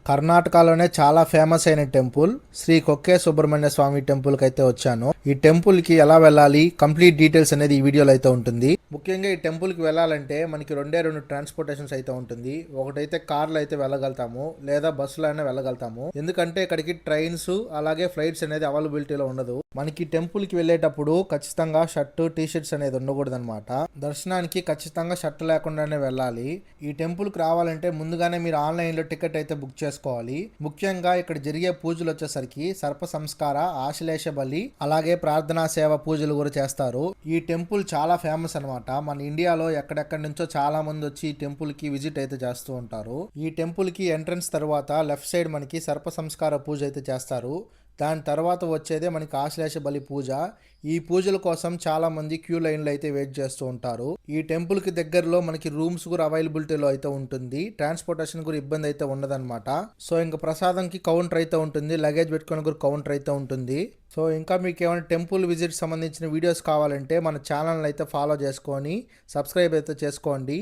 కర్ణాటకలోనే చాలా ఫేమస్ అయిన టెంపుల్ శ్రీ కొక్కే సుబ్రహ్మణ్య స్వామి టెంపుల్ కి అయితే వచ్చాను. ఈ టెంపుల్ కి ఎలా వెళ్ళాలి, కంప్లీట్ డీటెయిల్స్ అనేది ఈ వీడియోలో అయితే ఉంటుంది. ముఖ్యంగా ఈ టెంపుల్ కి వెళ్ళాలంటే మనకి రెండు ట్రాన్స్పోర్టేషన్స్ అయితే ఉంటుంది. ఒకటైతే కార్లో అయితే వెళ్ళగలుగుతాము, లేదా బస్సులో అయినా వెళ్ళగలుగుతాము. ఎందుకంటే ఇక్కడికి ట్రైన్స్ అలాగే ఫ్లైట్స్ అనేది అవైలబిలిటీలో ఉండదు. మనకి టెంపుల్ కి వెళ్ళేటప్పుడు ఖచ్చితంగా షర్టు టీ షర్ట్స్ అనేది ఉండకూడదు అనమాట. దర్శనానికి ఖచ్చితంగా షర్ట్ లేకుండానే వెళ్ళాలి. ఈ టెంపుల్ కి రావాలంటే ముందుగానే మీరు ఆన్లైన్ లో టికెట్ అయితే బుక్ చేసుకోవాలి. ముఖ్యంగా ఇక్కడ జరిగే పూజలు వచ్చేసరికి సర్ప సంస్కార, ఆశ్లేష బలి, అలాగే ప్రార్థనా సేవ పూజలు కూడా చేస్తారు. ఈ టెంపుల్ చాలా ఫేమస్ అనమాట. మన ఇండియాలో ఎక్కడెక్కడి నుంచో చాలా మంది వచ్చి ఈ టెంపుల్ కి విజిట్ అయితే చేస్తూ ఉంటారు. ఈ టెంపుల్ కి ఎంట్రన్స్ తర్వాత లెఫ్ట్ సైడ్ మనకి సర్ప సంస్కార పూజ అయితే చేస్తారు. దాని తర్వాత వచ్చేదే మనకి ఆశ్లేష బలి పూజ. ఈ పూజల కోసం చాలా మంది క్యూ లైన్లో అయితే వెయిట్ చేస్తూ ఉంటారు. ఈ టెంపుల్ కి దగ్గరలో మనకి రూమ్స్ కూడా అవైలబిలిటీలో అయితే ఉంటుంది. ట్రాన్స్పోర్టేషన్ కూడా ఇబ్బంది అయితే ఉండదన్నమాట. సో ఇంకా ప్రసాదంకి కౌంటర్ అయితే ఉంటుంది, లగేజ్ పెట్టుకుని కూడా కౌంటర్ అయితే ఉంటుంది. సో ఇంకా మీకు ఏమైనా టెంపుల్ విజిట్ సంబంధించిన వీడియోస్ కావాలంటే మన ఛానల్ అయితే ఫాలో చేసుకొని సబ్స్క్రైబ్ అయితే చేసుకోండి.